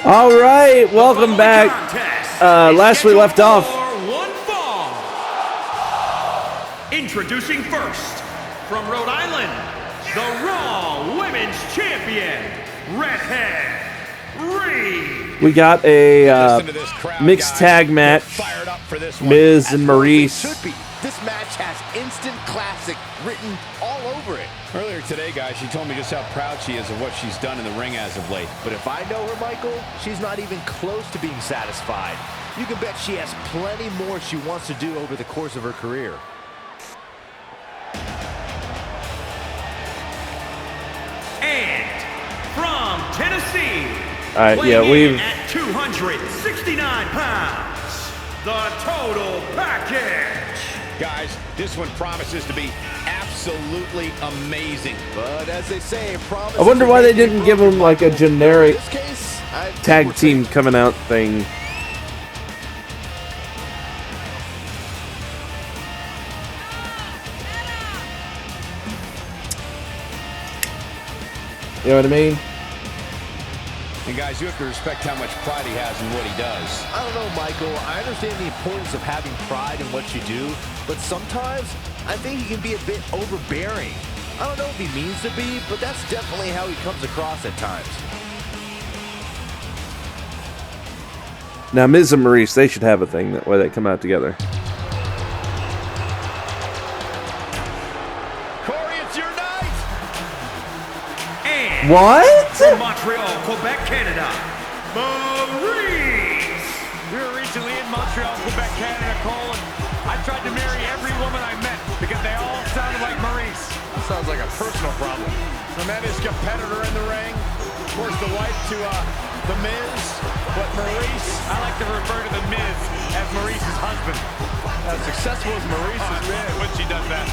All right, welcome back. Last we left off. One fall. Introducing first, from Rhode Island, the Raw Women's Champion, Redhead Reed. We got a mixed tag match. Miz and Maurice. This match has instant classic written all over it. Earlier today, guys, she told me just how proud she is of what she's done in the ring as of late. But if I know her, Michael, she's not even close to being satisfied. You can bet she has plenty more she wants to do over the course of her career. And from Tennessee, yeah, we've at 269 pounds, the total package. Guys, this one promises to be absolutely amazing. But as they say, I wonder why they didn't give him like a generic tag team coming out thing. You know what I mean? And guys, you have to respect how much pride he has in what he does. I don't know, Michael. I understand the importance of having pride in what you do, but sometimes I think he can be a bit overbearing. I don't know if he means to be, but that's definitely how he comes across at times. Now, Miz and Maurice, they should have a thing that way they come out together. Corey, it's your night! And what? From Montreal, Quebec, Canada, Maurice. We were recently in Montreal, Quebec, Canada, Cole, and I tried to marry every woman I met because they all sounded like Maurice. That sounds like a personal problem. Tremendous competitor in the ring. Of course, the wife to the Miz, but Maurice, I like to refer to the Miz as Maurice's husband. as successful as Maurice has been. When she does that.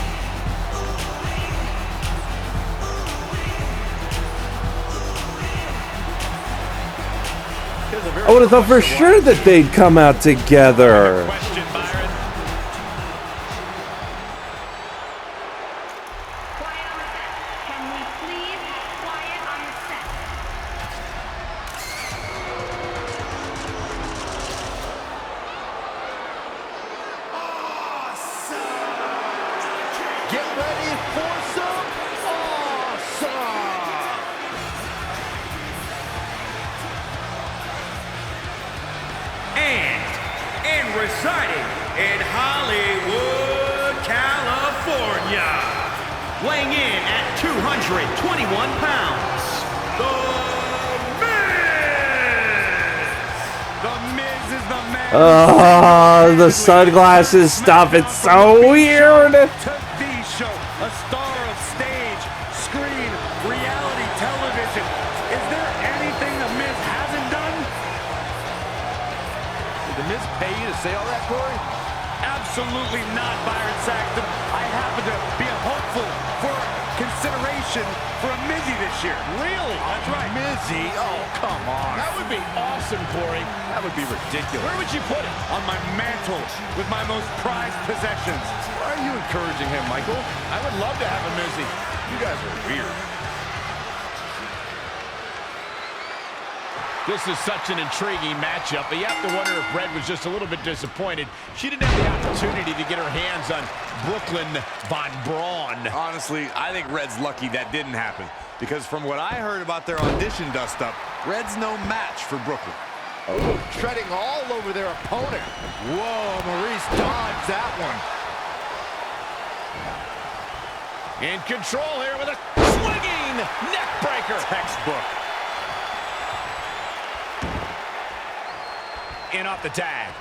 I would have thought for sure that they'd come out together. Question, Byron. Quiet on the set. Can we please have quiet on the set? Get ready for some awesome! And residing in Hollywood, California, weighing in at 221 pounds, the Miz. The Miz is the man. Oh, the sunglasses stuff, it's so weird. TV show, a star of stage, screen, reality television. Is there anything the Miz hasn't done? Did the Miz pay you to say all that, Corey? Absolutely not, Byron Saxton. I happen to be a hopeful for consideration for a Mizzy this year. Really? That's right. Mizzy? Oh, come on. That would be awesome, Corey. That would be ridiculous. Where would you put it? On my mantle with my most prized possessions. Why are you encouraging him, Michael? I would love to have a Mizzy. You guys are weird. This is such an intriguing matchup, but you have to wonder if Red was just a little bit disappointed. She didn't have the opportunity to get her hands on Brooklyn Von Braun. Honestly, I think Red's lucky that didn't happen, because from what I heard about their audition dust-up, Red's no match for Brooklyn. Oh, treading all over their opponent. Whoa, Maurice dodged that one. In control here with a swinging neck breaker. Textbook. In off the tag.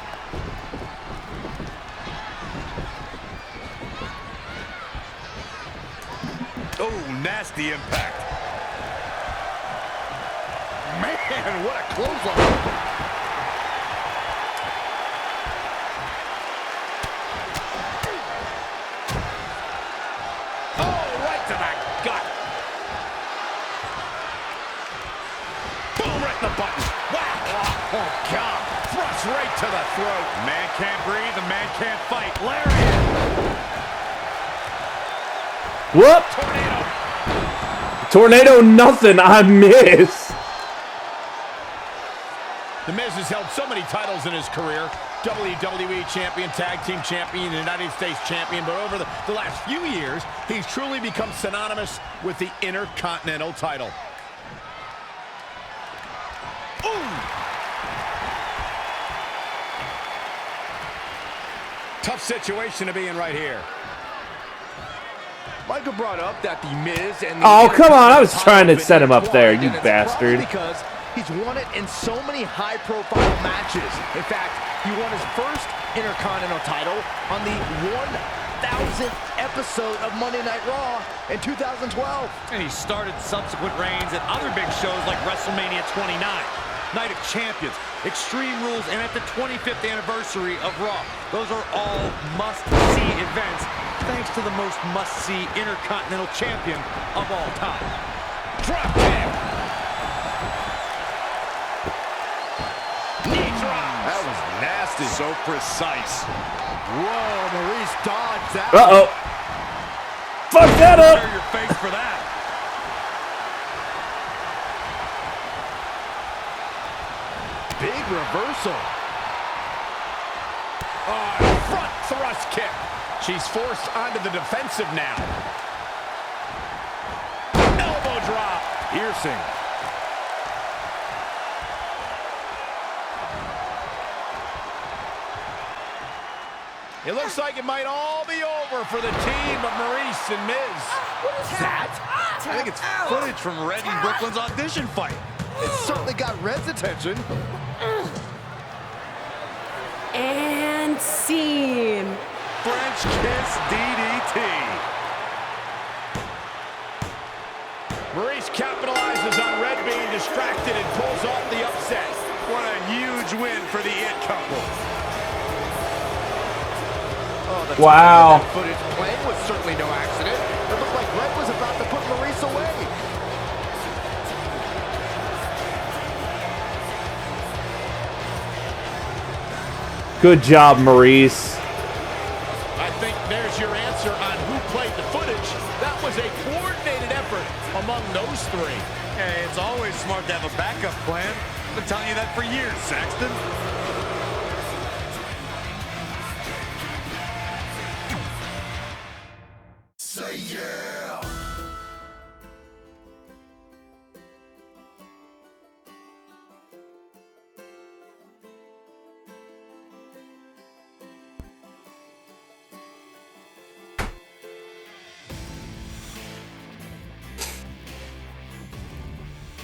Oh, nasty impact. Man, what a clothesline. Oh, right to the gut. Boom, right in the button. Wow. Oh, God. Thrust right to the throat. Man can't breathe, the man can't fight. Lariat. Whoop! Tornado nothing. I miss. The Miz has held so many titles in his career. WWE Champion, Tag Team Champion, United States Champion. But over the last few years, he's truly become synonymous with the Intercontinental title. Ooh! Tough situation to be in right here. Michael brought up that the Miz and Oh, come on. I was trying to set him up there, you bastard. Because he's won it in so many high-profile matches. In fact, he won his first Intercontinental title on the 1000th episode of Monday Night Raw in 2012. And he started subsequent reigns at other big shows like WrestleMania 29, Night of Champions, Extreme Rules, and at the 25th anniversary of Raw. Those are all must-see events, thanks to the most must-see Intercontinental Champion of all time. Drop kick. Knee drop. That was nasty. So precise. Whoa, Maurice dodged that. Uh-oh. Fuck that up. Prepare your face for that. Big reversal. Front thrust kick. She's forced onto the defensive now. Elbow drop. Piercing. It looks like it might all be over for the team of Maurice and Miz. What is that? I think it's footage from Red and Brooklyn's audition fight. It certainly got Red's attention. And scene. French kiss DDT. Maurice capitalizes on Red being distracted and pulls off the upset. What a huge win for the It couple. Oh, the Wow. timing of that footage playing was certainly no accident. It looked like Red was about to put Maurice away. Good job, Maurice. I think there's your answer on who played the footage. That was a coordinated effort among those three. Hey, it's always smart to have a backup plan. I've been telling you that for years, Saxton. Say yeah!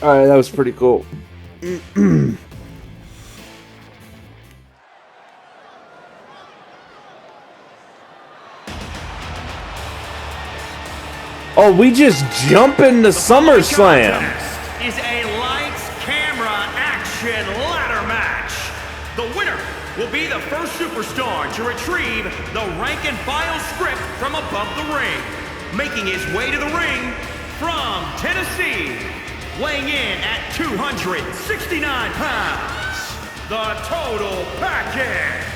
All right, that was pretty cool. Oh, we just jump into SummerSlam. Contest is a lights, camera, action ladder match. The winner will be the first superstar to retrieve the rank and file script from above the ring. Making his way to the ring from Tennessee, weighing in at 269 pounds, the Total Package.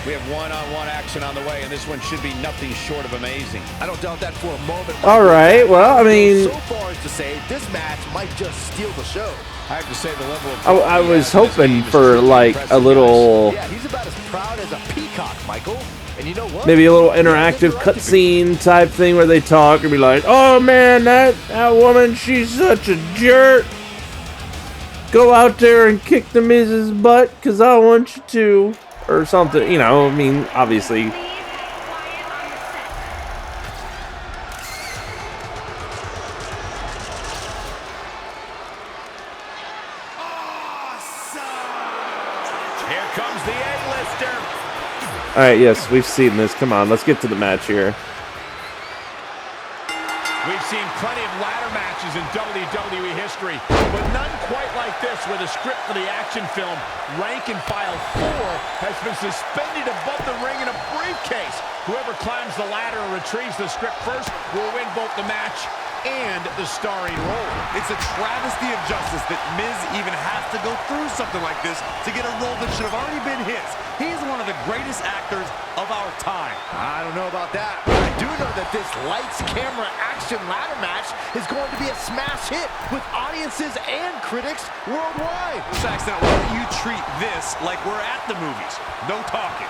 We have one-on-one action on the way, and this one should be nothing short of amazing. I don't doubt that for a moment. All right, well, I mean, So far as to say, this match might just steal the show. I have to say the level of... I was hoping for like a little, Yeah, he's about as proud as a peacock, Michael. And you know what? maybe a little interactive cutscene type thing where they talk and be like, "Oh man, that woman, she's such a jerk. Go out there and kick the Miz's butt, cause I want you to." Or something, you know, I mean, obviously. Please have quiet on the set. Here comes the A-lister. Alright, yes, we've seen this. Come on, let's get to the match here. We've seen plenty of ladder matches in WWE history, but none quite like this, where the script for the action film, Rank and File 4, has been suspended above the ring in a briefcase. Whoever climbs the ladder and retrieves the script first will win both the match and the starring role. It's a travesty of justice that Miz even has to go through something like this to get a role that should have already been his. He's one of the greatest actors of our time. I don't know about that, but I do know that this lights, camera, action ladder match is going to be a smash hit with audiences and critics worldwide. Saxton, why don't you treat this like we're at the movies? No talking.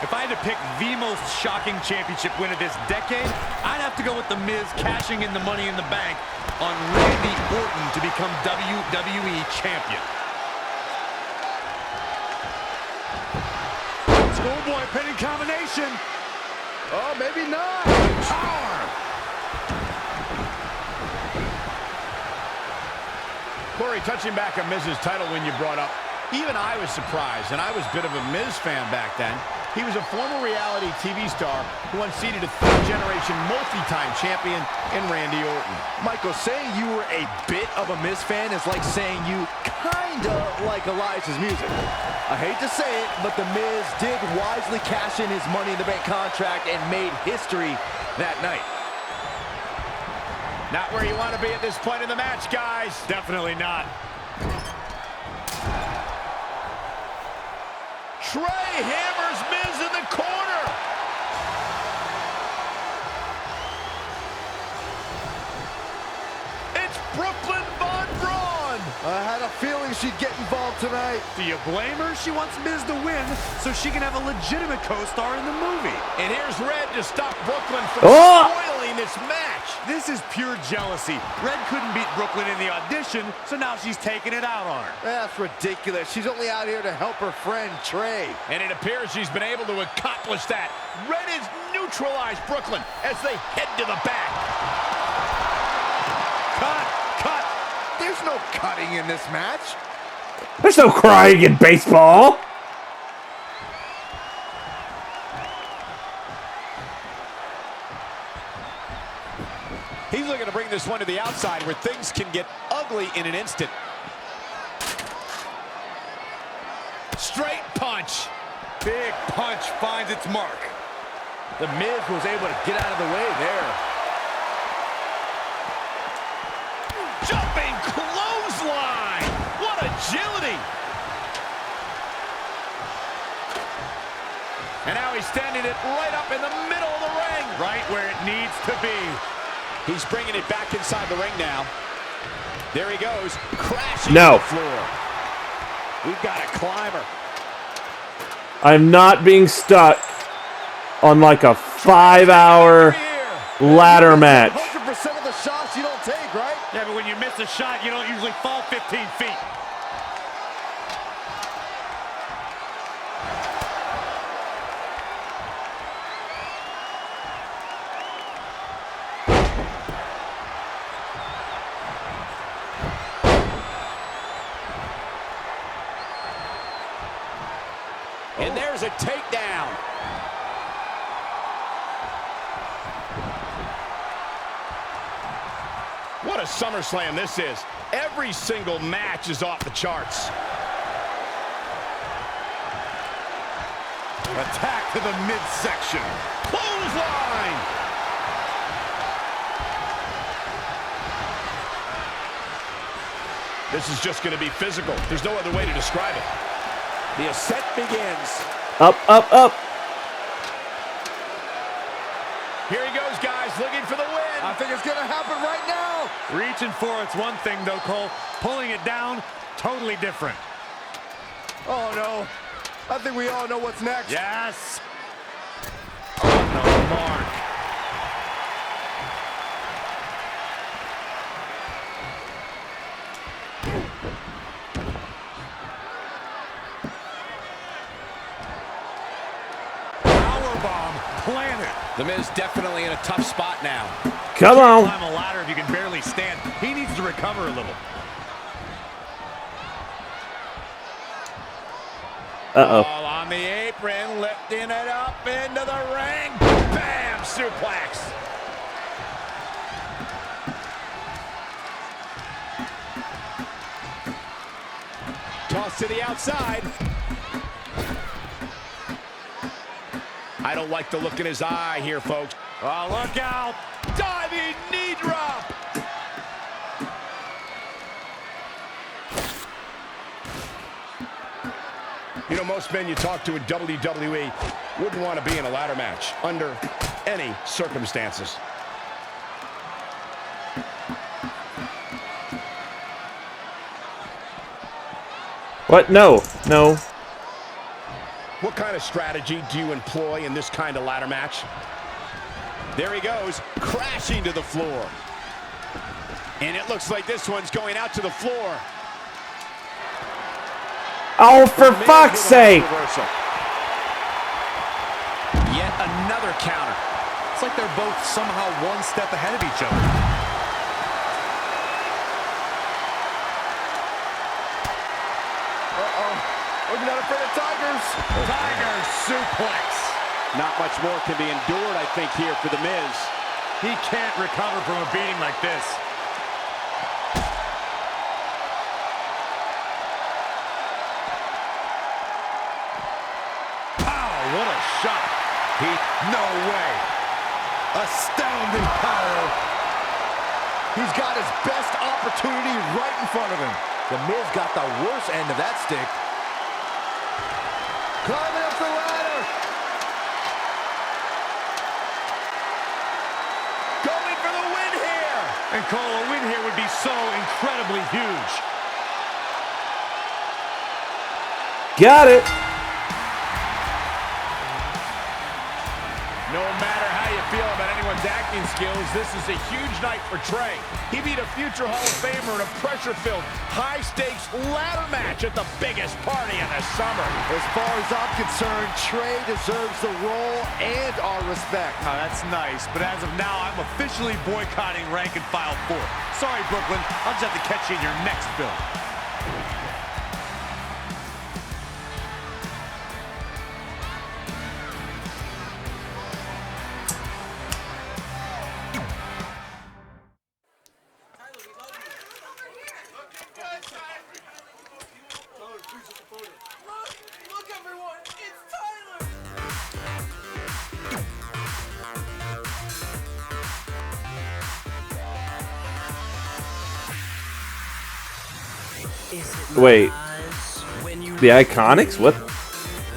If I had to pick the most shocking championship win of this decade, I'd have to go with The Miz cashing in the Money in the Bank on Randy Orton to become WWE Champion. Schoolboy pinning combination. Oh, maybe not. Power. Corey, touching back on Miz's title win you brought up, even I was surprised, and I was a bit of a Miz fan back then. He was a former reality TV star who unseated a third-generation multi-time champion in Randy Orton. Michael, saying you were a bit of a Miz fan is like saying you kinda like Elijah's music. I hate to say it, but The Miz did wisely cash in his Money in the Bank contract and made history that night. Not where you want to be at this point in the match, guys. Definitely not. Trey hammers Miz in the corner. It's Brooklyn Von Braun. I had a feeling she'd get involved tonight. Do you blame her? She wants Miz to win so she can have a legitimate co-star in the movie. And here's Red to stop Brooklyn from spoiling this match. This is pure jealousy. Red couldn't beat Brooklyn in the audition, so now she's taking it out on her. That's ridiculous. She's only out here to help her friend, Trey. And it appears she's been able to accomplish that. Red has neutralized Brooklyn as they head to the back. Cut. There's no cutting in this match. There's no crying in baseball. He's looking to bring this one to the outside where things can get ugly in an instant. Straight punch. Big punch finds its mark. The Miz was able to get out of the way there. Jumping clothesline. What agility. And now he's standing it right up in the middle of the ring. Right where it needs to be. He's bringing it back inside the ring now. There he goes, crashing No. to the floor. We've got a climber. I'm not being stuck on like a 5-hour ladder match. 100% of the shots you don't take, right? Yeah, but when you miss a shot, you don't usually fall 15 feet. And there's a takedown. What a SummerSlam this is. Every single match is off the charts. Attack to the midsection. Clothesline. This is just going to be physical. There's no other way to describe it. The ascent begins. Up, up, up. Here he goes, guys, looking for the win. I think it's going to happen right now. Reaching for it's one thing, though, Cole. Pulling it down, totally different. Oh, no. I think we all know what's next. Yes. On the mark. Planted. The Miz definitely in a tough spot now. Come on. Climb a ladder if you can barely stand. He needs to recover a little. Uh-oh. All on the apron, lifting it up into the ring. Bam! Suplex. Toss to the outside. I don't like the look in his eye here, folks. Oh, look out. Diving knee drop. You know, most men you talk to in WWE wouldn't want to be in a ladder match under any circumstances. What? No. No. What kind of strategy do you employ in this kind of ladder match? There he goes, crashing to the floor. And it looks like this one's going out to the floor. Oh, for fuck's sake! Yet another counter. It's like they're both somehow one step ahead of each other. Looking out for the Tigers. Tiger suplex. Not much more can be endured, I think, here for The Miz. He can't recover from a beating like this. Pow, what a shot. No way. Astounding power. He's got his best opportunity right in front of him. The Miz got the worst end of that stick. Climbing up the ladder. Going for the win here. And Cole, a win here would be so incredibly huge. Got it. No matter how you feel about anyone's acting skills, this is a huge night for Trey. He beat a future Hall of Famer in a pressure-filled, high-stakes ladder match at the biggest party in the summer. As far as I'm concerned, Trey deserves the role and our respect. Now, that's nice, but as of now, I'm officially boycotting Rank and File 4. Sorry, Brooklyn. I'll just have to catch you in your next film. Wait. The Iconics? What?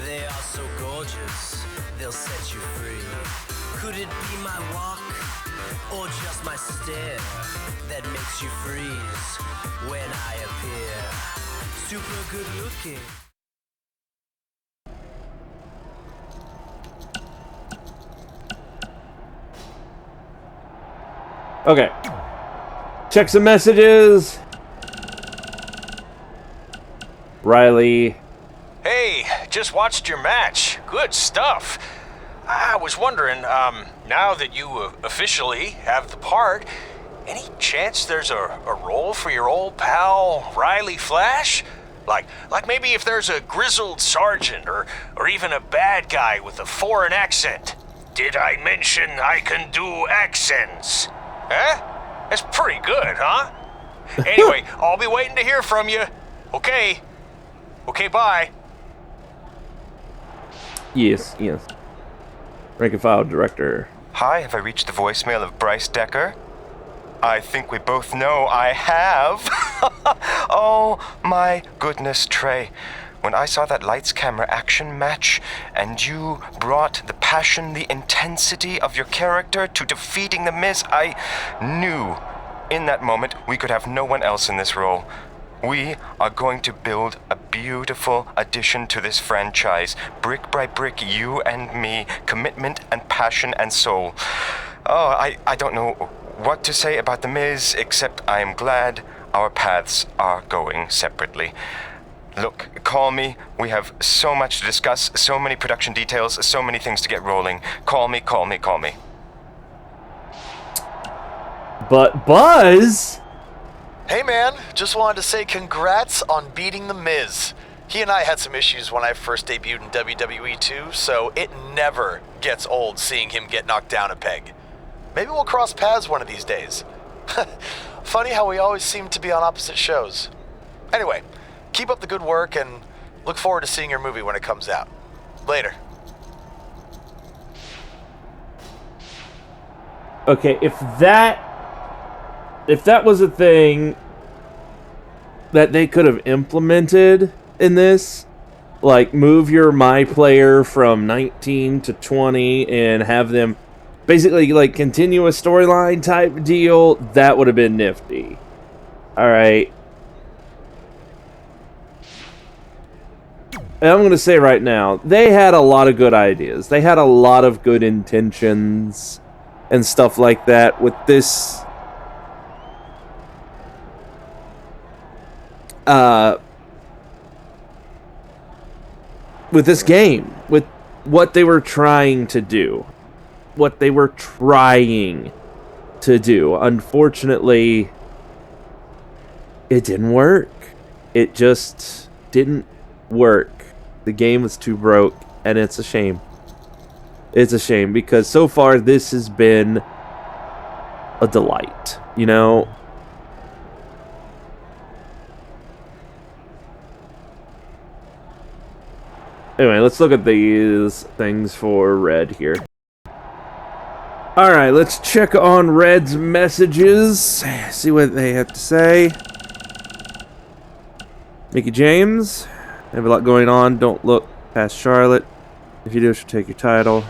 They are so gorgeous, they'll set you free. Could it be my walk or just my stare that makes you freeze when I appear? Super good looking. Okay. Check some messages. Riley. Hey, just watched your match. Good stuff. I was wondering, now that you officially have the part, any chance there's a role for your old pal, Riley Flash? Like maybe if there's a grizzled sergeant or even a bad guy with a foreign accent. Did I mention I can do accents? Huh? That's pretty good, huh? Anyway, I'll be waiting to hear from you. Okay. Okay, bye. Yes, yes. Rank and File Director. Hi, have I reached the voicemail of Bryce Decker? I think we both know I have. Oh, my goodness, Trey. When I saw that lights, camera, action match, and you brought the passion, the intensity of your character to defeating The Miz, I knew in that moment we could have no one else in this role. We are going to build a beautiful addition to this franchise. Brick by brick, you and me, commitment and passion and soul. Oh, I don't know what to say about The Miz, except I am glad our paths are going separately. Look, call me. We have so much to discuss, so many production details, so many things to get rolling. Call me, call me, call me. But Buzz... Hey man, just wanted to say congrats on beating The Miz. He and I had some issues when I first debuted in WWE too, so it never gets old seeing him get knocked down a peg. Maybe we'll cross paths one of these days. Funny how we always seem to be on opposite shows. Anyway, keep up the good work and look forward to seeing your movie when it comes out. Later. Okay, if that was a thing that they could have implemented in this, like move your my player from 19 to 20 and have them basically like continue a storyline type deal, that would have been nifty. All right. And I'm going to say right now, they had a lot of good ideas. They had a lot of good intentions and stuff like that with this game, with what they were trying to do. Unfortunately, it didn't work. It just didn't work. The game was too broke, and it's a shame. It's a shame, because so far this has been a delight, you know? Anyway, let's look at these things for Red here. Alright, let's check on Red's messages. See what they have to say. Mickey James. They have a lot going on. Don't look past Charlotte. If you do, she'll take your title.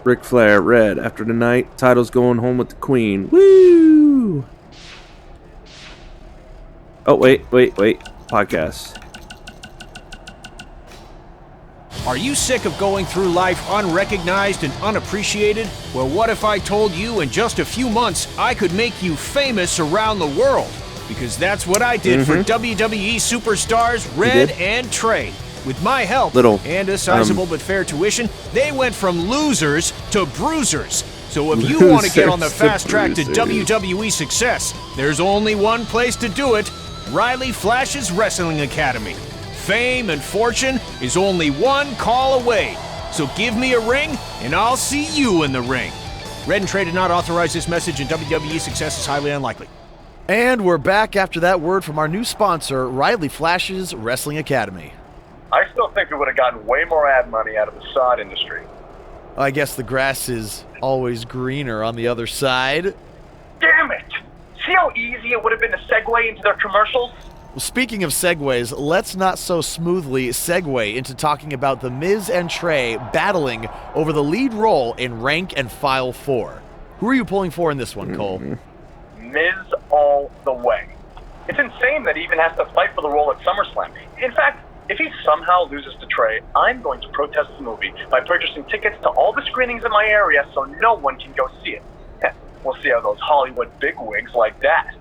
Ric Flair, Red. After tonight, title's going home with the Queen. Woo! Oh, wait. Podcast. Are you sick of going through life unrecognized and unappreciated? Well, what if I told you in just a few months I could make you famous around the world? Because that's what I did for WWE superstars Red and Trey. With my help and a sizable but fair tuition, they went from losers to bruisers. So if you want to get on the fast track to WWE success, there's only one place to do it: Riley Flash's Wrestling Academy. Fame and fortune is only one call away. So give me a ring, and I'll see you in the ring. Red and Trey did not authorize this message, and WWE success is highly unlikely. And we're back after that word from our new sponsor, Riley Flash's Wrestling Academy. I still think we would have gotten way more ad money out of the sod industry. I guess the grass is always greener on the other side. Damn it! See how easy it would have been to segue into their commercials? Well, speaking of segues, let's not so smoothly segue into talking about The Miz and Trey battling over the lead role in Rank and File 4. Who are you pulling for in this one, Cole? Miz all the way. It's insane that he even has to fight for the role at SummerSlam. In fact, if he somehow loses to Trey, I'm going to protest the movie by purchasing tickets to all the screenings in my area so no one can go see it. We'll see how those Hollywood bigwigs like that.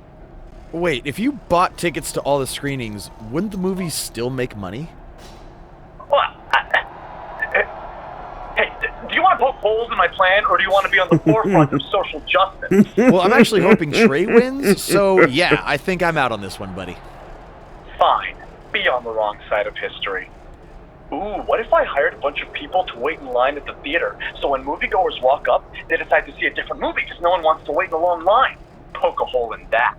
Wait, if you bought tickets to all the screenings, wouldn't the movie still make money? Well, hey, do you want to poke holes in my plan, or do you want to be on the forefront of social justice? Well, I'm actually hoping Trey wins, so yeah, I think I'm out on this one, buddy. Fine. Be on the wrong side of history. Ooh, what if I hired a bunch of people to wait in line at the theater, so when moviegoers walk up, they decide to see a different movie because no one wants to wait in a long line? Poke a hole in that.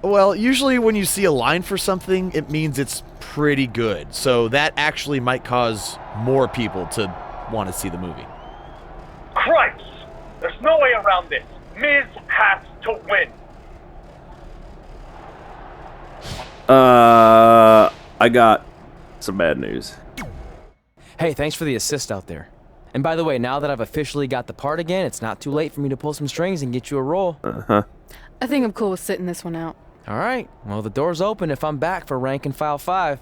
Well, usually when you see a line for something, it means it's pretty good, so that actually might cause more people to want to see the movie. Cripes! There's no way around this. Miz has to win. I got some bad news. Hey, thanks for the assist out there. And by the way, now that I've officially got the part again, it's not too late for me to pull some strings and get you a role. I think I'm cool with sitting this one out. All right. Well, the door's open if I'm back for Rank and File 5.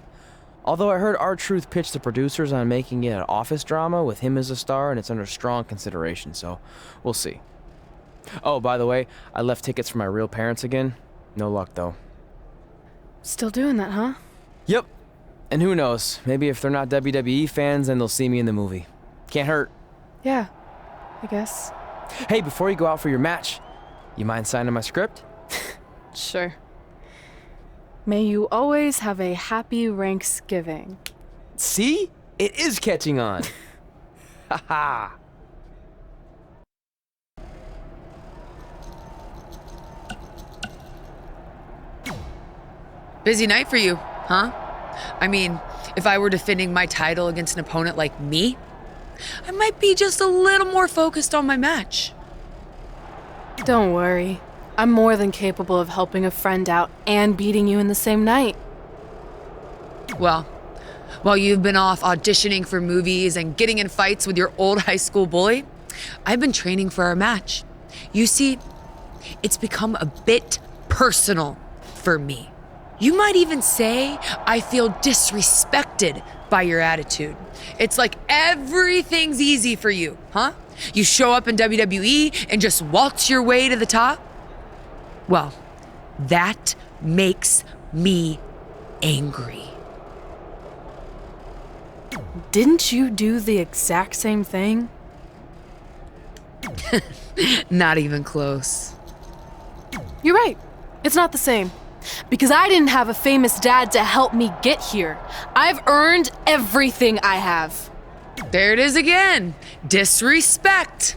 Although I heard R-Truth pitch the producers on making it an office drama with him as a star, and it's under strong consideration, so we'll see. Oh, by the way, I left tickets for my real parents again. No luck, though. Still doing that, huh? Yep. And who knows, maybe if they're not WWE fans, then they'll see me in the movie. Can't hurt. Yeah, I guess. Hey, before you go out for your match, you mind signing my script? Sure. May you always have a happy Ranksgiving. See? It is catching on. Haha. Busy night for you, huh? I mean, if I were defending my title against an opponent like me, I might be just a little more focused on my match. Don't worry. I'm more than capable of helping a friend out and beating you in the same night. Well, while you've been off auditioning for movies and getting in fights with your old high school bully, I've been training for our match. You see, it's become a bit personal for me. You might even say I feel disrespected by your attitude. It's like everything's easy for you, huh? You show up in WWE and just waltz your way to the top? Well, that makes me angry. Didn't you do the exact same thing? Not even close. You're right. It's not the same. Because I didn't have a famous dad to help me get here. I've earned everything I have. There it is again. Disrespect.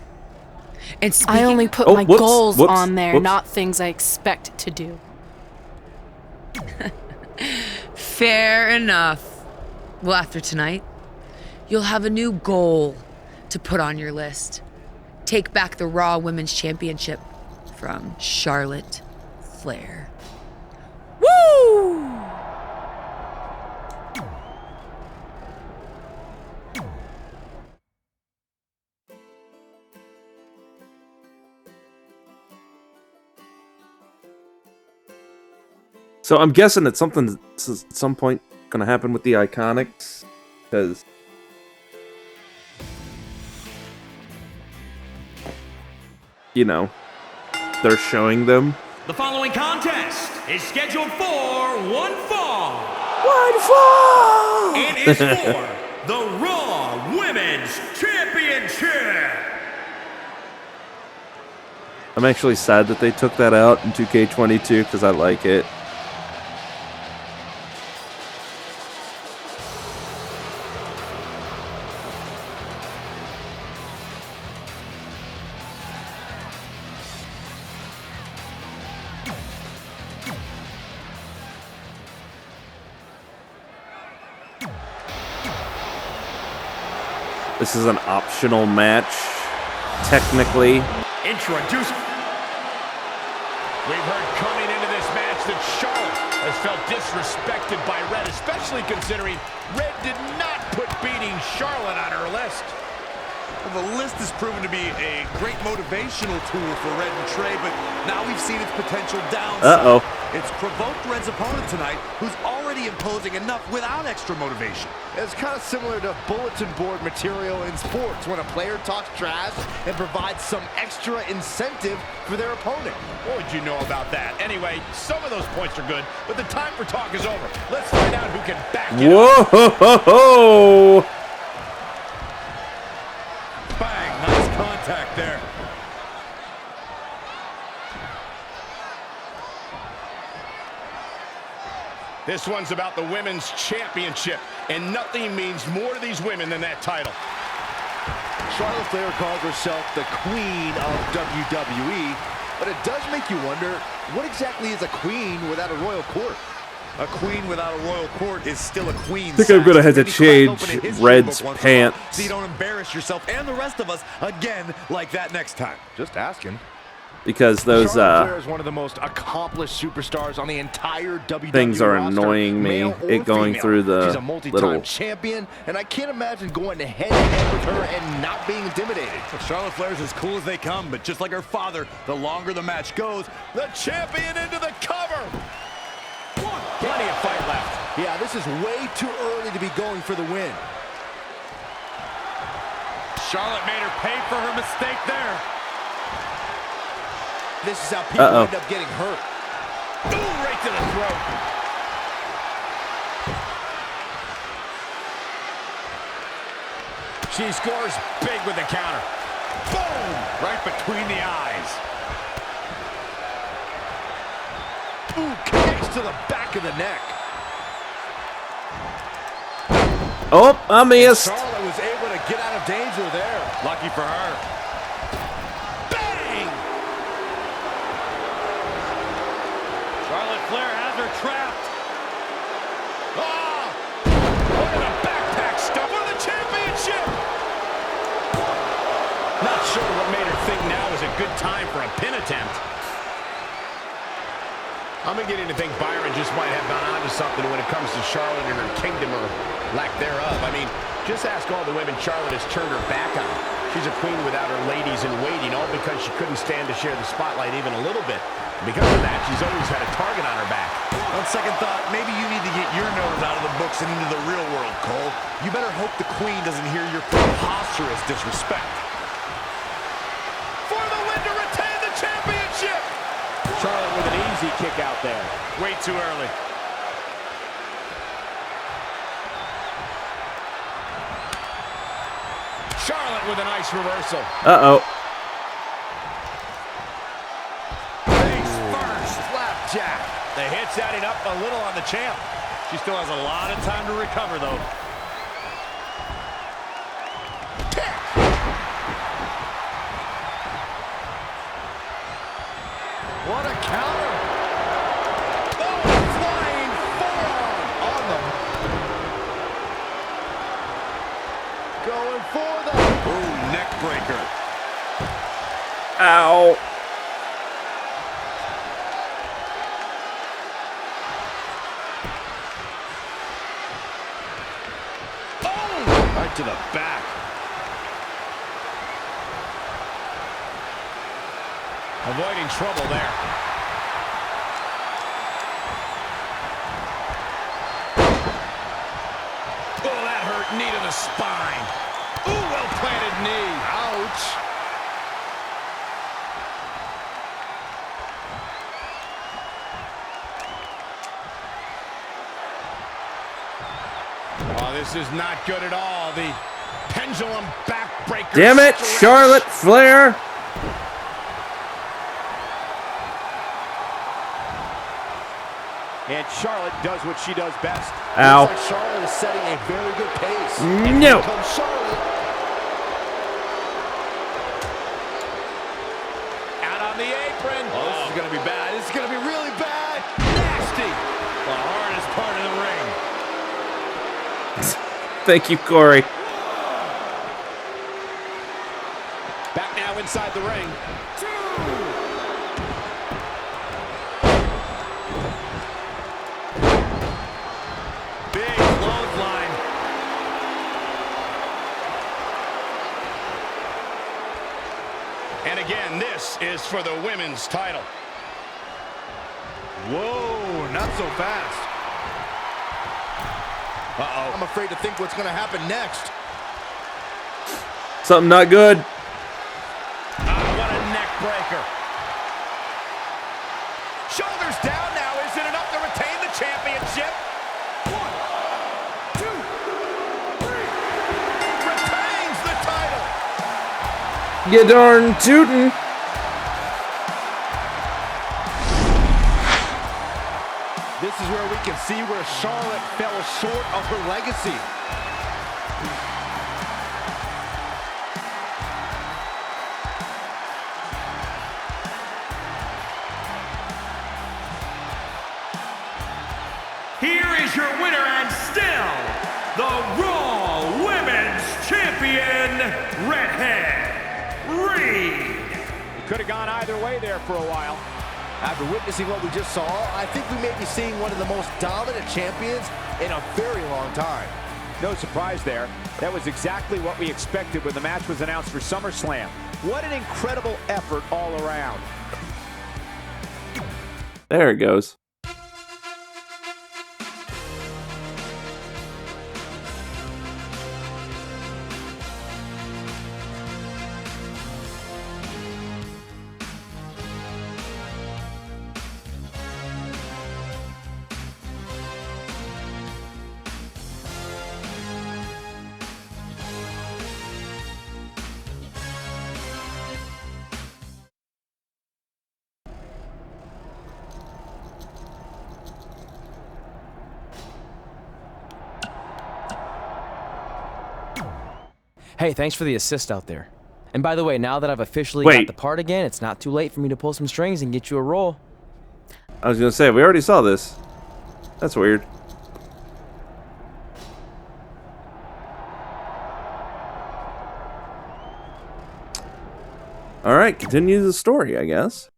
And I only put my goals on there, not things I expect to do. Fair enough. Well, after tonight, you'll have a new goal to put on your list. Take back the Raw Women's Championship from Charlotte Flair. Woo! So I'm guessing that something's at some point gonna happen with the Iconics, because you know they're showing them. The following contest is scheduled for one fall. One fall! And is for the Raw Women's Championship. I'm actually sad that they took that out in 2K22 because I like it. This is an optional match, technically. Introduce. We've heard coming into this match that Charlotte has felt disrespected by Red, especially considering Red did not put beating Charlotte on her list. Well, the list has proven to be a great motivational tool for Red and Trey, but now we've seen its potential downside. Uh-oh. It's provoked Red's opponent tonight, who's already imposing enough without extra motivation. It's kind of similar to bulletin board material in sports when a player talks trash and provides some extra incentive for their opponent. What would you know about that? Anyway, some of those points are good, but the time for talk is over. Let's find out who can back it up. Whoa! Bang, nice contact there. This one's about the Women's Championship, and nothing means more to these women than that title. Charlotte Flair calls herself the queen of WWE, but it does make you wonder, what exactly is a queen without a royal court? A queen without a royal court is still a queen. I think I'm gonna have to change Red's pants. So you don't embarrass yourself and the rest of us again like that next time. Just asking. Because those Charlotte Flair is one of the most accomplished superstars on the entire WWE things are roster, annoying me. male or It going female. through the She's a multi-time little champion, and I can't imagine going head-to-head with her and not being intimidated. Well, Charlotte Flair's as cool as they come, but just like her father, the longer the match goes, the champion into the cover. Plenty of fight left. Yeah, this is way too early to be going for the win. Charlotte made her pay for her mistake there. This is how people end up getting hurt. Ooh, right to the throat. She scores big with the counter. Boom! Right between the eyes. Ooh, connects to the back of the neck. Oh, I missed. Charlotte was able to get out of danger there. Lucky for her. Charlotte Flair has her trapped. Ah! Look at the backpack stuff for the championship. Not sure what made her think now was a good time for a pin attempt. I'm beginning to think Byron just might have gone on to something when it comes to Charlotte and her kingdom, or lack thereof. I mean, just ask all the women Charlotte has turned her back on. She's a queen without her ladies in waiting, all because she couldn't stand to share the spotlight even a little bit. Because of that, she's always had a target on her back. On second thought, maybe you need to get your nose out of the books and into the real world, Cole. You better hope the queen doesn't hear your preposterous disrespect. For the win to retain the championship! Charlotte with an easy kick out there. Way too early. Charlotte with a nice reversal. Uh-oh. Face first, flapjack. The hit's adding up a little on the champ. She still has a lot of time to recover, though. Kick. What a counter. Oh, flying forearm on them. Going for the... Ooh, neck breaker. Ow. Right to the back. Avoiding trouble there. Oh, that hurt. Knee to the spine. Ooh, well-planted knee. Ouch. Oh, this is not good at all. The pendulum backbreaker. Damn it, stretch. Charlotte Flair. And Charlotte does what she does best. Ow. Looks like Charlotte is setting a very good pace. No. And here comes Charlotte. Out on the apron. Oh, this is going to be bad. This is going to be really bad. Nasty. The hardest part of the ring. Thank you, Corey. Back now inside the ring. Big clothesline. And again, this is for the women's title. Whoa, not so fast. Uh-oh. I'm afraid to think what's going to happen next. Something not good. What a neck breaker. Shoulders down now. Is it enough to retain the championship? 1, 2, 3. Retains the title. You darn tootin'. This is where we can see where Charlotte fell short of her legacy. Here is your winner and still the Raw Women's Champion, Redhead Reed. It could have gone either way there for a while. After witnessing what we just saw, I think we may be seeing one of the most dominant champions in a very long time. No surprise there. That was exactly what we expected when the match was announced for SummerSlam. What an incredible effort all around. There it goes. Hey, thanks for the assist out there. And by the way, now that I've officially Wait. got the part again, it's not too late for me to pull some strings and get you a roll. I was gonna say, we already saw this. That's weird. Alright, continue the story, I guess.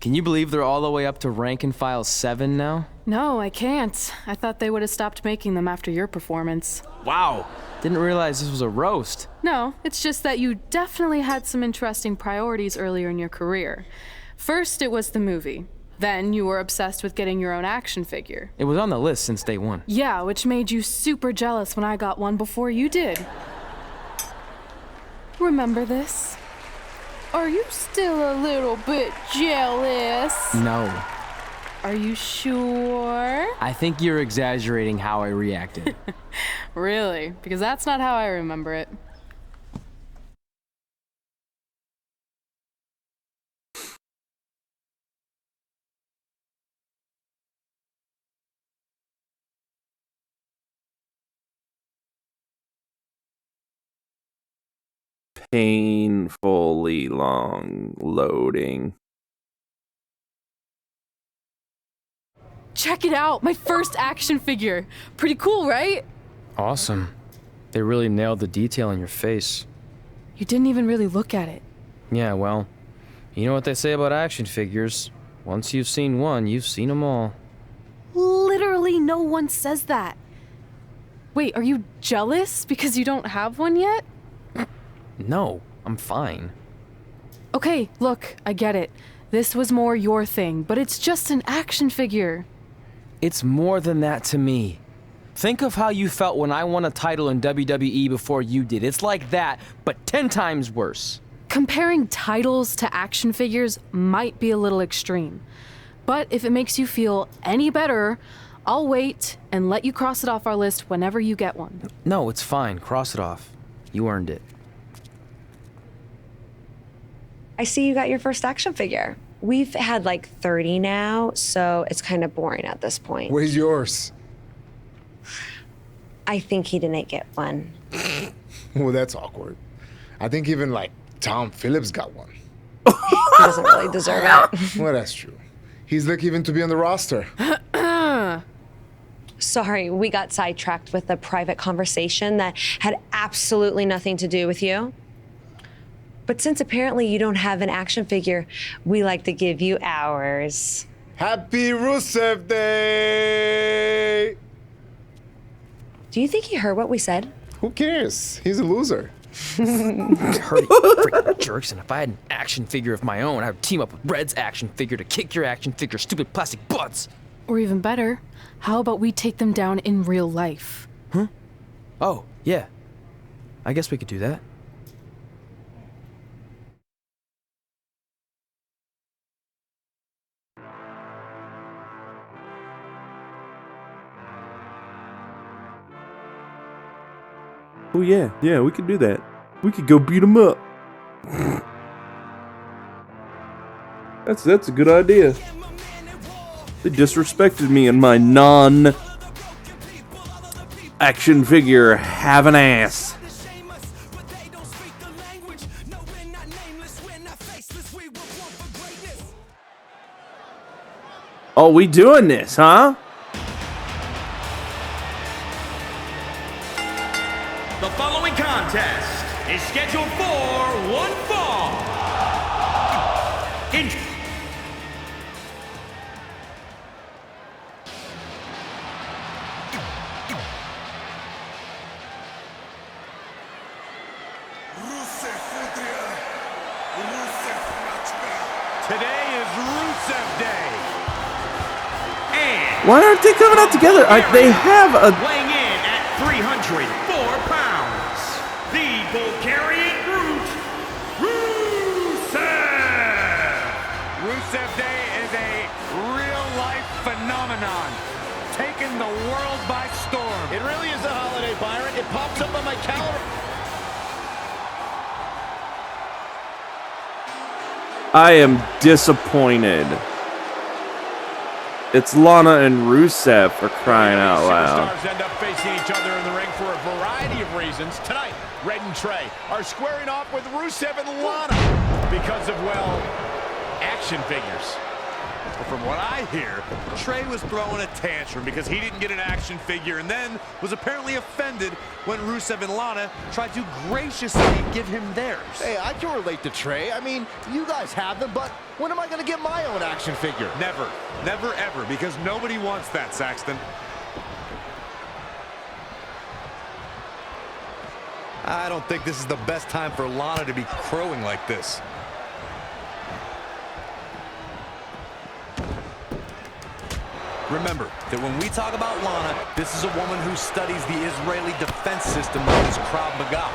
Can you believe they're all the way up to rank and file 7 now? No, I can't. I thought they would have stopped making them after your performance. Wow. Didn't realize this was a roast. No, it's just that you definitely had some interesting priorities earlier in your career. First, it was the movie. Then you were obsessed with getting your own action figure. It was on the list since day one. Yeah, which made you super jealous when I got one before you did. Remember this? Are you still a little bit jealous? No. Are you sure? I think you're exaggerating how I reacted. Really? Because that's not how I remember it. Painfully long loading. Check it out! My first action figure! Pretty cool, right? Awesome. They really nailed the detail in your face. You didn't even really look at it. Yeah, well, you know what they say about action figures. Once you've seen one, you've seen them all. Literally no one says that. Wait, are you jealous because you don't have one yet? No, I'm fine. Okay, look, I get it. This was more your thing, but it's just an action figure. It's more than that to me. Think of how you felt when I won a title in WWE before you did. It's like that, but 10 times worse. Comparing titles to action figures might be a little extreme. But if it makes you feel any better, I'll wait and let you cross it off our list whenever you get one. No, it's fine. Cross it off. You earned it. I see you got your first action figure. We've had like 30 now, so it's kind of boring at this point. Where's yours? I think he didn't get one. Well, that's awkward. I think even like Tom Phillips got one. He doesn't really deserve it. Well, that's true. He's lucky even to be on the roster. Sorry, we got sidetracked with a private conversation that had absolutely nothing to do with you. But since apparently you don't have an action figure, we like to give you ours. Happy Rusev Day! Do you think he heard what we said? Who cares? He's a loser. Heard it, freaking jerks, and if I had an action figure of my own, I would team up with Red's action figure to kick your action figure stupid plastic butts. Or even better, how about we take them down in real life? Huh? Oh, yeah. I guess we could do that. Oh yeah, we could do that. We could go beat them up. That's a good idea. They disrespected me and my non-action figure have an ass. Oh, we doing this, huh? The following contest is scheduled for one fall. Today is Rusev Day. And why aren't they coming out together? They have a... weighing in at 304 pounds, the Bulgarian Brute, Rusev! Rusev Day is a real-life phenomenon, taking the world by storm. It really is a holiday, Byron. It pops up on my calendar. I am disappointed. It's Lana and Rusev for crying out loud. Superstars end up facing each other in the ring for a variety of reasons. Tonight, Red and Trey are squaring off with Rusev and Lana because of, well, action figures. But From what I hear, Trey was throwing a tantrum because he didn't get an action figure and then was apparently offended when Rusev and Lana tried to graciously give him theirs. Hey, I can relate to Trey. I mean, you guys have them, but when am I going to get my own action figure? Never. Never, ever, because nobody wants that, Saxton. I don't think this is the best time for Lana to be crowing like this. Remember that when we talk about Lana, this is a woman who studies the Israeli defense system known as Krav Maga.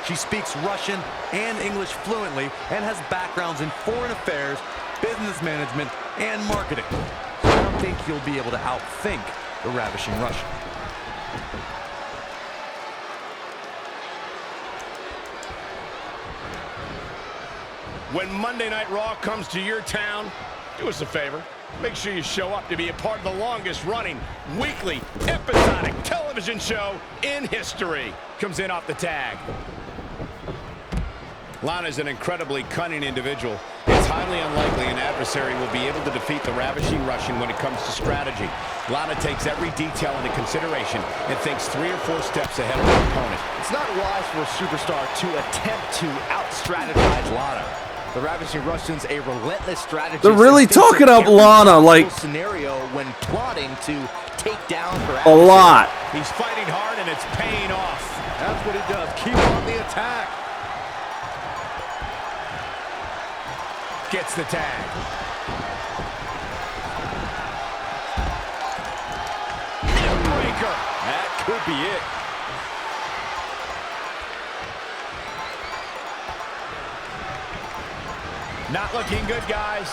She speaks Russian and English fluently and has backgrounds in foreign affairs, business management, and marketing. So I don't think you'll be able to outthink the ravishing Russian. When Monday Night Raw comes to your town, do us a favor. Make sure you show up to be a part of the longest-running weekly episodic television show in history. Comes in off the tag. Lana's an incredibly cunning individual. It's highly unlikely an adversary will be able to defeat the ravishing Russian when it comes to strategy. Lana takes every detail into consideration and thinks 3 or 4 steps ahead of her opponent. It's not wise for a superstar to attempt to out-strategize Lana. The ravishing Russian's a relentless strategist. They're really talking up Lana like scenario when plotting to take down her a lot. He's fighting hard and it's paying off. That's what he does. Keep on the attack. Gets the tag. Neckbreaker. That could be it. Not looking good, guys.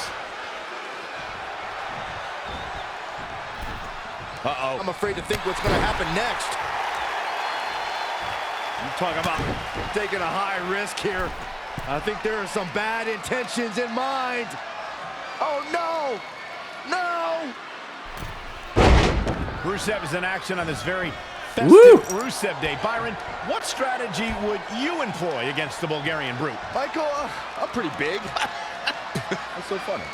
Uh-oh. I'm afraid to think what's going to happen next. You talk about taking a high risk here. I think there are some bad intentions in mind. Oh, no! No! Rusev is in action on this very festive Rusev Day. Byron, what strategy would you employ against the Bulgarian Brute? Michael, I'm pretty big. That's so funny.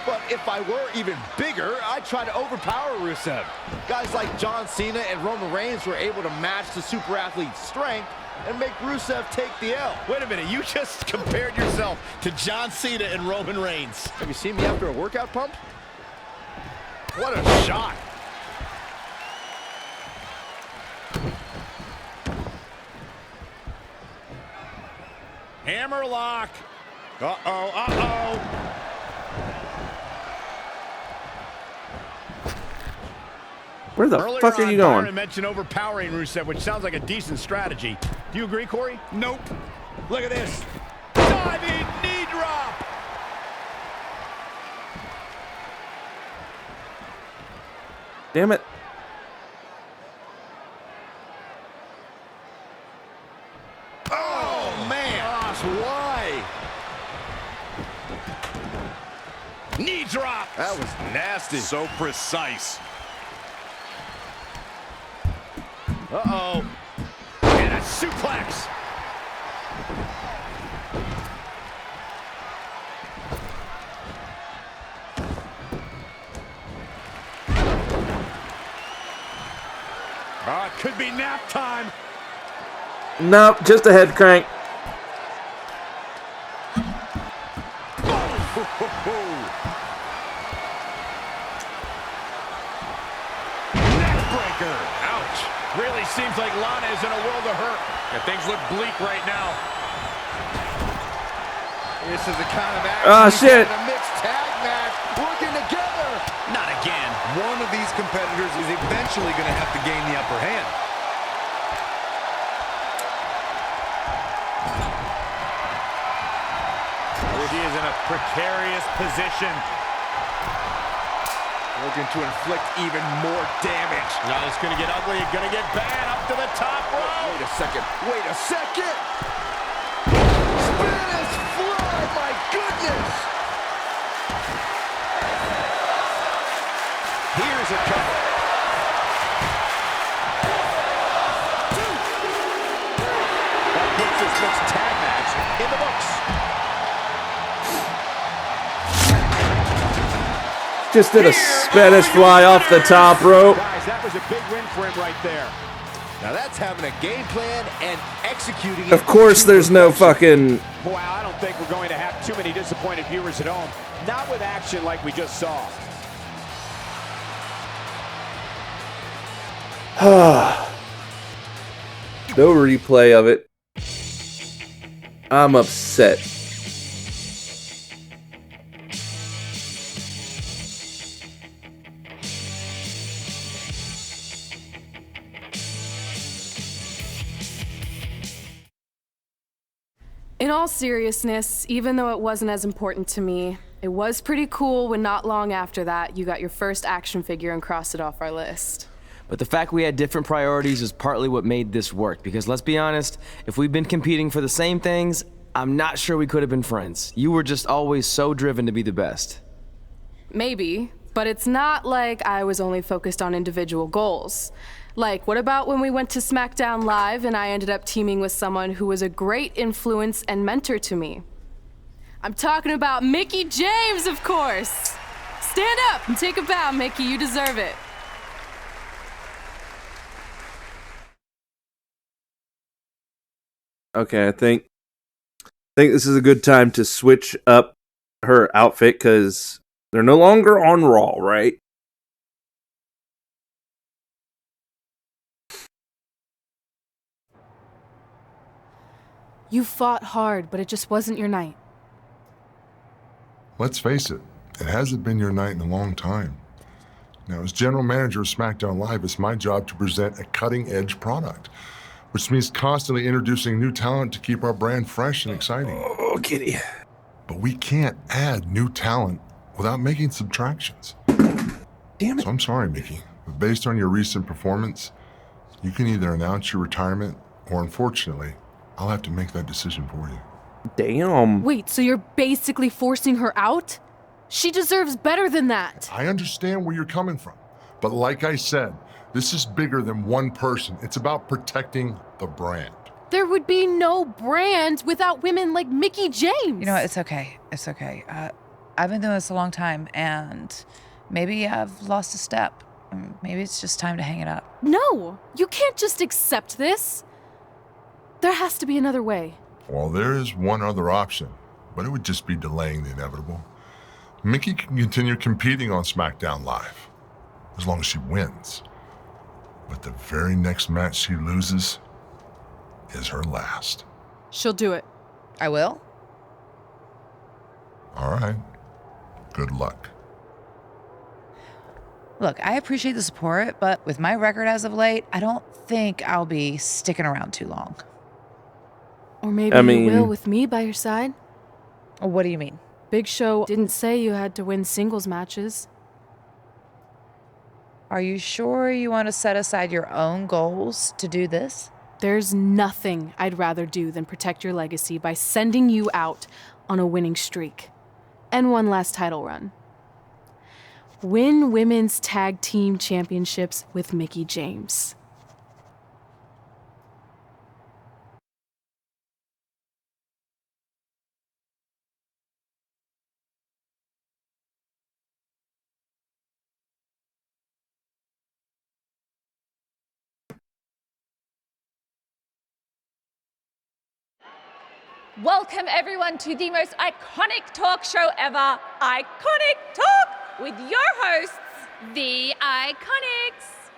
But if I were even bigger, I'd try to overpower Rusev. Guys like John Cena and Roman Reigns were able to match the super athlete's strength and make Rusev take the L. Wait a minute, you just compared yourself to John Cena and Roman Reigns. Have you seen me after a workout pump? What a shot. Hammerlock. Uh-oh, uh-oh. Where the fuck are you going? Byron mentioned overpowering Rusev, which sounds like a decent strategy. Do you agree, Corey? Nope. Look at this. Diving knee drop. Damn it. Oh, man. Gosh, why? Knee drop. That was nasty. So precise. Uh-oh. And a suplex. It could be nap time. Nope, just a head crank. Neckbreaker. Ouch. Really seems like Lana is in a world of hurt. Yeah, things look bleak right now. This is the kind of action shit. a mixed tag match working together. Not again. One of these competitors is eventually going to have to gain the upper hand. She is in a precarious position. Looking to inflict even more damage. Now it's going to get ugly. It's going to get bad. Up to the top rope. Wait a second. Wait a second. Spanish fly. My goodness. Here's a cover. That puts this mixed tag match in the books. Just did a Spanish fly off the top rope. Guys, that was a big win for him right there. Now that's having a game plan and executing it. Of course, there's no fucking. Wow, I don't think we're going to have too many disappointed viewers at home. Not with action like we just saw. No replay of it. I'm upset. In all seriousness, even though it wasn't as important to me, it was pretty cool when not long after that you got your first action figure and crossed it off our list. But the fact we had different priorities is partly what made this work, because let's be honest, if we'd been competing for the same things, I'm not sure we could have been friends. You were just always so driven to be the best. Maybe, but it's not like I was only focused on individual goals. Like, what about when we went to SmackDown Live and I ended up teaming with someone who was a great influence and mentor to me? I'm talking about Mickie James, of course! Stand up and take a bow, Mickie, you deserve it. Okay, I think this is a good time to switch up her outfit because they're no longer on Raw, right? You fought hard, but it just wasn't your night. Let's face it, it hasn't been your night in a long time. Now, as general manager of SmackDown Live, it's my job to present a cutting-edge product, which means constantly introducing new talent to keep our brand fresh and exciting. Oh, kitty. But we can't add new talent without making subtractions. Damn it. So I'm sorry, Mickie, but based on your recent performance, you can either announce your retirement or, unfortunately, I'll have to make that decision for you. Damn. Wait, so you're basically forcing her out? She deserves better than that. I understand where you're coming from, but like I said, this is bigger than one person. It's about protecting the brand. There would be no brand without women like Mickie James. You know what? It's okay. It's okay. I've been doing this a long time, and maybe I've lost a step. Maybe it's just time to hang it up. No, you can't just accept this. There has to be another way. Well, there is one other option, but it would just be delaying the inevitable. Mickie can continue competing on SmackDown Live, as long as she wins. But the very next match she loses is her last. She'll do it. I will? All right. Good luck. Look, I appreciate the support, but with my record as of late, I don't think I'll be sticking around too long. Or maybe you will with me by your side. What do you mean? Big Show didn't say you had to win singles matches. Are you sure you want to set aside your own goals to do this? There's nothing I'd rather do than protect your legacy by sending you out on a winning streak. And one last title run. Win women's tag team championships with Mickie James. Welcome everyone to the most iconic talk show ever, Iconic Talk, with your hosts, the Iconics.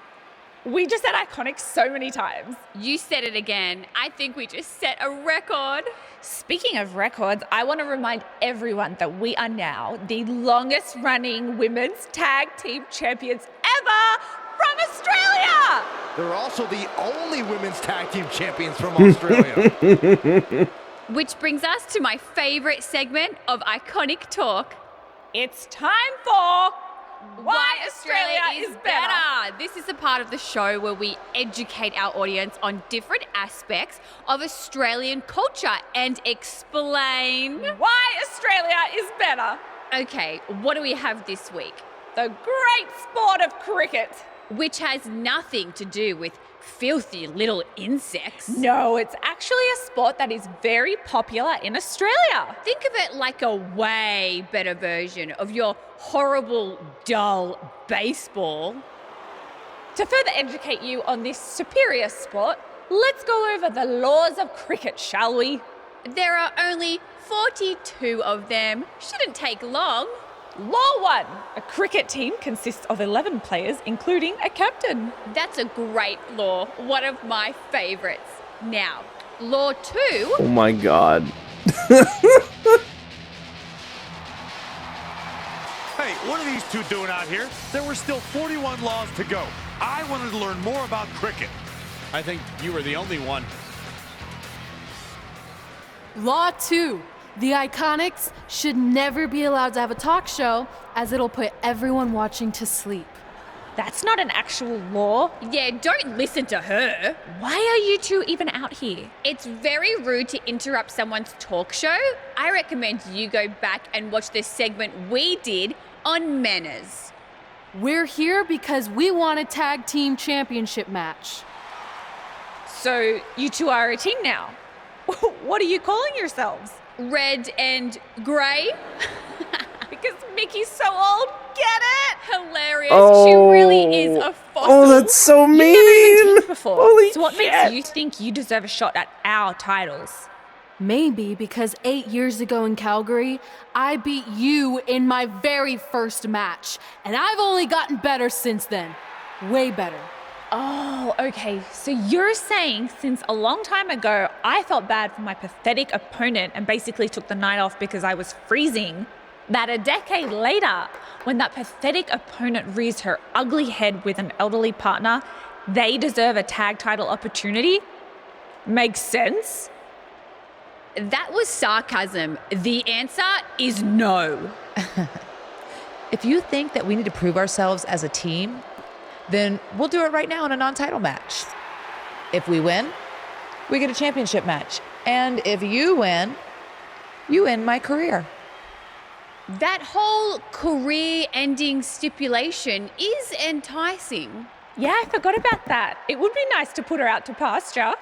We just said iconic so many times. You said it again. I think we just set a record. Speaking of records, I want to remind everyone that we are now the longest running women's tag team champions ever from Australia. They're also the only women's tag team champions from Australia. Which brings us to my favorite segment of Iconic Talk. It's time for Why Australia is Better. This is the part of the show where we educate our audience on different aspects of Australian culture and explain why Australia is better. Okay, what do we have this week? The great sport of cricket. Which has nothing to do with filthy little insects. No, it's actually a sport that is very popular in Australia. Think of it like a way better version of your horrible, dull baseball. To further educate you on this superior sport, let's go over the laws of cricket, shall we? There are only 42 of them. Shouldn't take long. Law 1. A cricket team consists of 11 players, including a captain. That's a great law. One of my favorites. Now, Law 2. Oh my god. Hey, what are these two doing out here? There were still 41 laws to go. I wanted to learn more about cricket. I think you were the only one. Law 2. The Iconics should never be allowed to have a talk show, as it'll put everyone watching to sleep. That's not an actual law. Yeah, don't listen to her. Why are you two even out here? It's very rude to interrupt someone's talk show. I recommend you go back and watch the segment we did on manners. We're here because we want a tag team championship match. So you two are a team now. What are you calling yourselves? Red and grey? Because Mickey's so old. Get it? Hilarious. She really is a fossil. Oh, that's so mean. You've never been teamed before. Holy so what shit. makes you think you deserve a shot at our titles? Maybe because 8 years ago in Calgary, I beat you in my very first match, and I've only gotten better since then. Way better. Oh, okay. So you're saying since a long time ago, I felt bad for my pathetic opponent and basically took the night off because I was freezing, that a decade later, when that pathetic opponent rears her ugly head with an elderly partner, they deserve a tag title opportunity? Makes sense? That was sarcasm. The answer is no. If you think that we need to prove ourselves as a team, then we'll do it right now in a non-title match. If we win, we get a championship match. And if you win my career. That whole career-ending stipulation is enticing. Yeah, I forgot about that. It would be nice to put her out to pasture.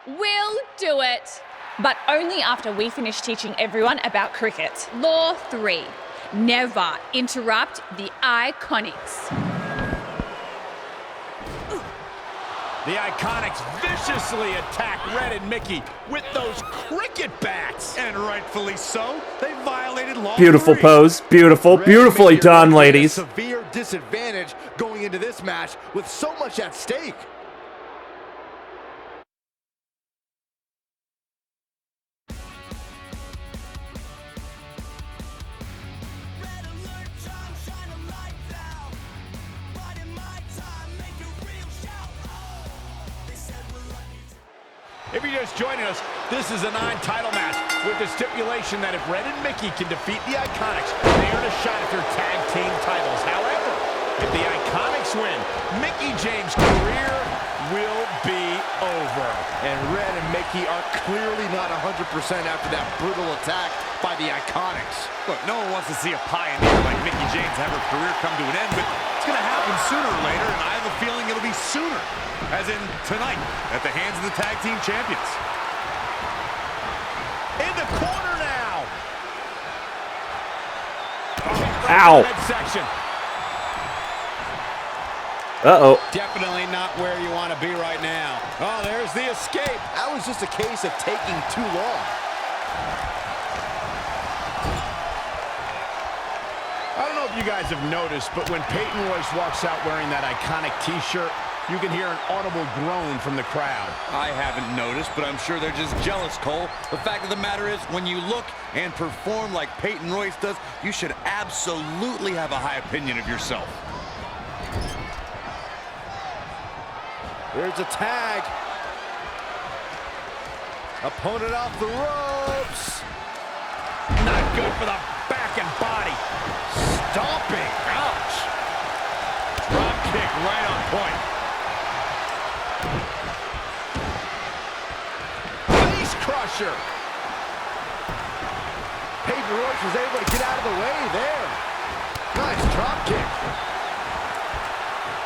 We'll do it. But only after we finish teaching everyone about cricket. Law 3. Never interrupt the Iconics. The Iconics viciously attack Red and Mickey with those cricket bats. And rightfully so, they violated Law 3. Beautiful pose. Beautiful. Beautifully done, ladies. Severe disadvantage going into this match with so much at stake. If you're just joining us, this is a non-title match with the stipulation that if Red and Mickey can defeat the Iconics, they earn a shot at their tag team titles. However, if the Iconics win, Mickey James' career will be over. And Red and Mickey are clearly not 100% after that brutal attack by the Iconics. Look, no one wants to see a pioneer like Mickey James have her career come to an end, but it's going to happen sooner or later, and I have a feeling it'll be sooner, as in tonight, at the hands of the tag team champions. In the corner now. Ow. Midsection. Uh-oh. Definitely not where you want to be right now. Oh, there's the escape. That was just a case of taking too long. I don't know if you guys have noticed, but when Peyton Royce walks out wearing that iconic t-shirt, you can hear an audible groan from the crowd. I haven't noticed, but I'm sure they're just jealous, Cole. The fact of the matter is, when you look and perform like Peyton Royce does, you should absolutely have a high opinion of yourself. There's a tag. Opponent off the ropes. Not good for the back and body. Stomping. Ouch. Drop kick right on point. Face crusher. Peyton Royce was able to get out of the way there. Nice drop kick.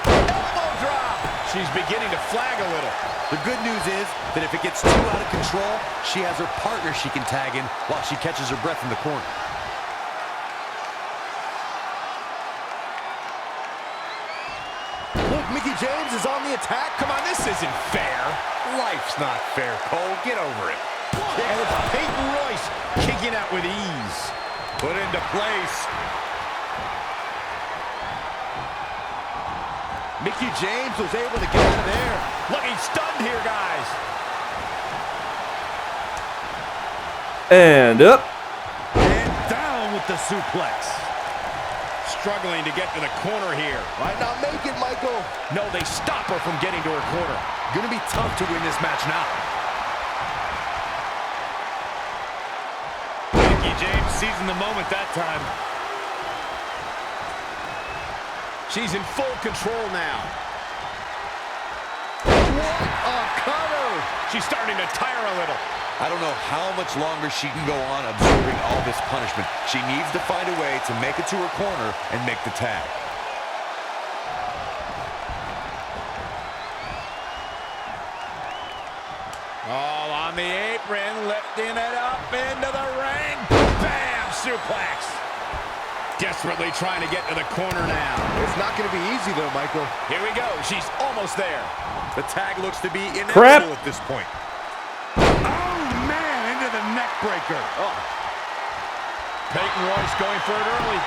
Elbow drop. She's beginning to flag a little. The good news is that if it gets too out of control, she has her partner she can tag in while she catches her breath in the corner. Look, Mickie James is on the attack. Come on, this isn't fair. Life's not fair, Cole. Get over it. And it's Peyton Royce kicking out with ease. Put into place. Mickie James was able to get out of there. Looking stunned here, guys. And up. And down with the suplex. Struggling to get to the corner here. Might not make it, Michael. No, they stop her from getting to her corner. Gonna be tough to win this match now. Mickie James seizing the moment that time. She's in full control now. What a cover! She's starting to tire a little. I don't know how much longer she can go on absorbing all this punishment. She needs to find a way to make it to her corner and make the tag. All on the apron, lifting it up into the ring. Bam! Suplex. Desperately trying to get to the corner now. It's not going to be easy, though, Michael. Here we go. She's almost there. The tag looks to be inevitable Crap. at this point. Oh, man, into the neck breaker. Oh. Peyton Royce going for it early.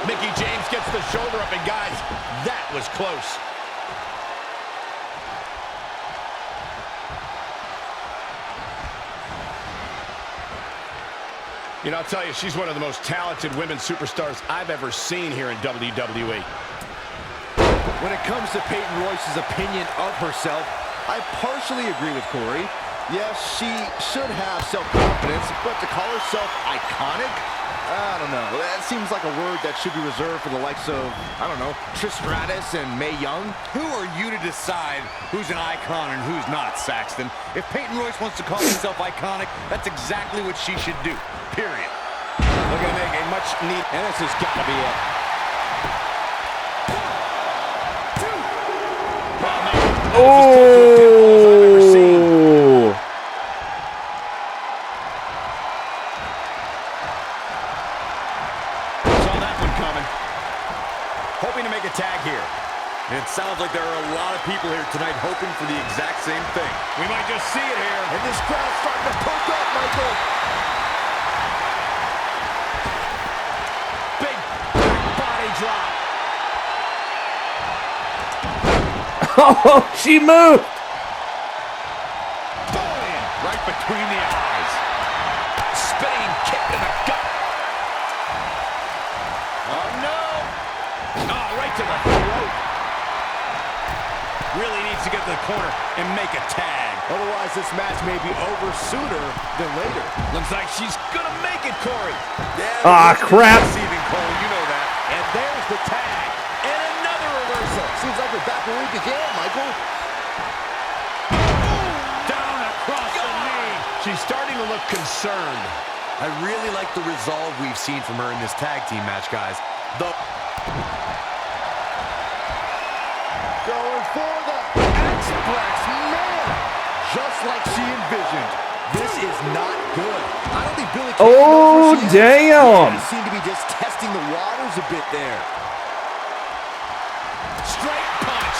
1, 2. Mickie James gets the shoulder up, and guys, that was close. You know, I'll tell you, she's one of the most talented women superstars I've ever seen here in WWE. When it comes to Peyton Royce's opinion of herself, I partially agree with Corey. Yes, she should have self-confidence, but to call herself iconic? I don't know. That seems like a word that should be reserved for the likes of, I don't know, Trish Stratus and Mae Young. Who are you to decide who's an icon and who's not, Saxton? If Peyton Royce wants to call herself iconic, that's exactly what she should do, period. Looking to make a much needed, and this has got to be it. 1, 2. Oh! Saw that one coming. Hoping to make a tag here. And it sounds like there are a lot of people here tonight hoping for the exact same thing. We might just see it here. And this crowd's starting to perk up, Michael. Big body drop. Oh, she moved! Boom! Right between the eyes. Spinning kick to the gut. Oh, no! Oh, right to the throat. Really needs to get to the corner and make a tag. Otherwise, this match may be over sooner than later. Looks like she's gonna make it, Corey. Yeah, Ah, crap! Deceiving, Cole, you know that. And there's the tag. And another reversal. Seems like we're back where we began, Michael. Down across the knee. She's starting to look concerned. I really like the resolve we've seen from her in this tag team match, guys. Going for the X-Flex, man! Just like she envisioned. This is not good. I don't think Billy Kay knows where she is. Damn! He seemed to be just testing the waters a bit there. Straight punch.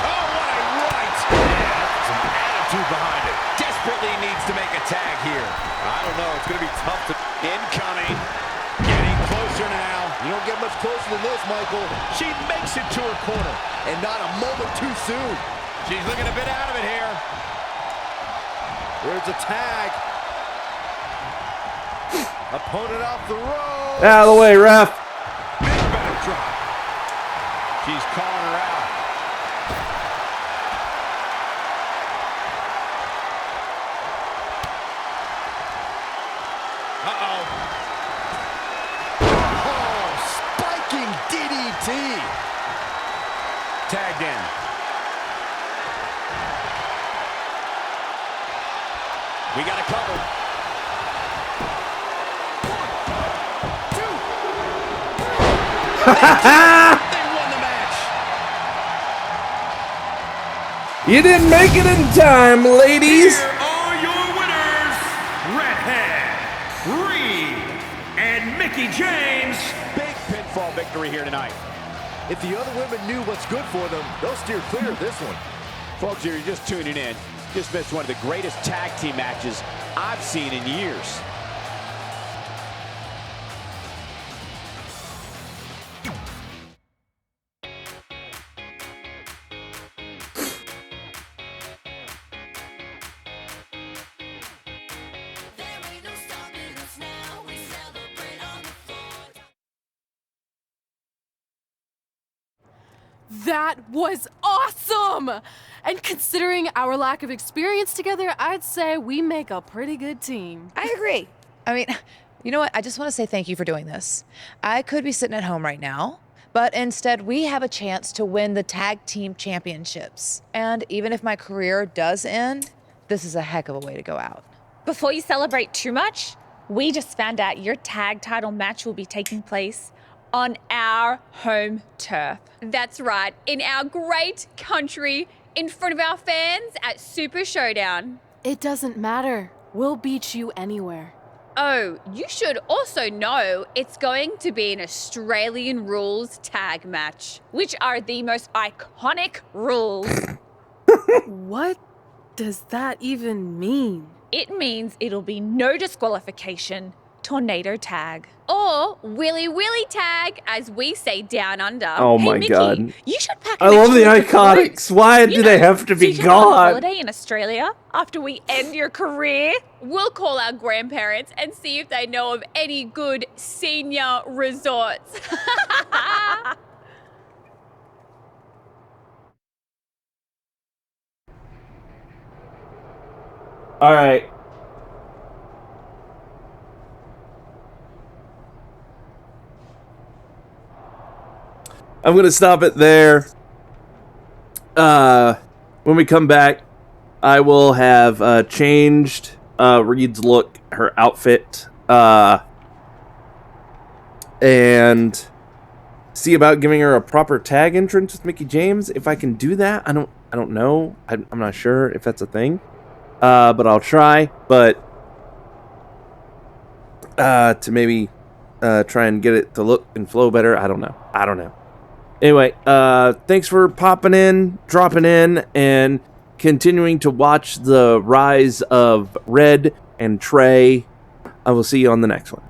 Oh, what a right. Yeah, some attitude behind it. Desperately needs to make a tag here. I don't know. It's going to be tough to... Incoming. Getting closer now. You don't get much closer than this, Michael. She makes it to her corner. And not a moment too soon. She's looking a bit out of it here. There's a tag. Opponent off the road. Out of the way, ref. Big backdrop. She's calling her out. Uh-oh. Oh, spiking DDT. Tagged in. We got a cover. 1, 2. won the match. You didn't make it in time, ladies. Here are your winners, Redhead, Reed, and Mickey James. Big pinfall victory here tonight. If the other women knew what's good for them, they'll steer clear of this one. Folks, if you're just tuning in, just missed one of the greatest tag team matches I've seen in years. That was awesome! And considering our lack of experience together, I'd say we make a pretty good team. I agree. I mean, you know what? I just want to say thank you for doing this. I could be sitting at home right now, but instead we have a chance to win the tag team championships. And even if my career does end, this is a heck of a way to go out. Before you celebrate too much, we just found out your tag title match will be taking place on our home turf. That's right, in our great country, in front of our fans at Super Showdown. It doesn't matter. We'll beat you anywhere. Oh, you should also know it's going to be an Australian rules tag match, which are the most iconic rules. What does that even mean? It means it'll be no disqualification, tornado tag. Or willy willy tag, as we say down under. Oh hey, my Mickey, God. You should pack I an love the extra Iconics. coats. Why do they have to be so you can go on gone? holiday in Australia after we end your career. We'll call our grandparents and see if they know of any good senior resorts. All right. I'm going to stop it there. When we come back, I will have changed Reed's look, her outfit, and see about giving her a proper tag entrance with Mickey James. If I can do that, I don't know. I'm not sure if that's a thing, but I'll try. But to maybe try and get it to look and flow better. I don't know. Anyway, thanks for popping in, dropping in, and continuing to watch the rise of Red and Trey. I will see you on the next one.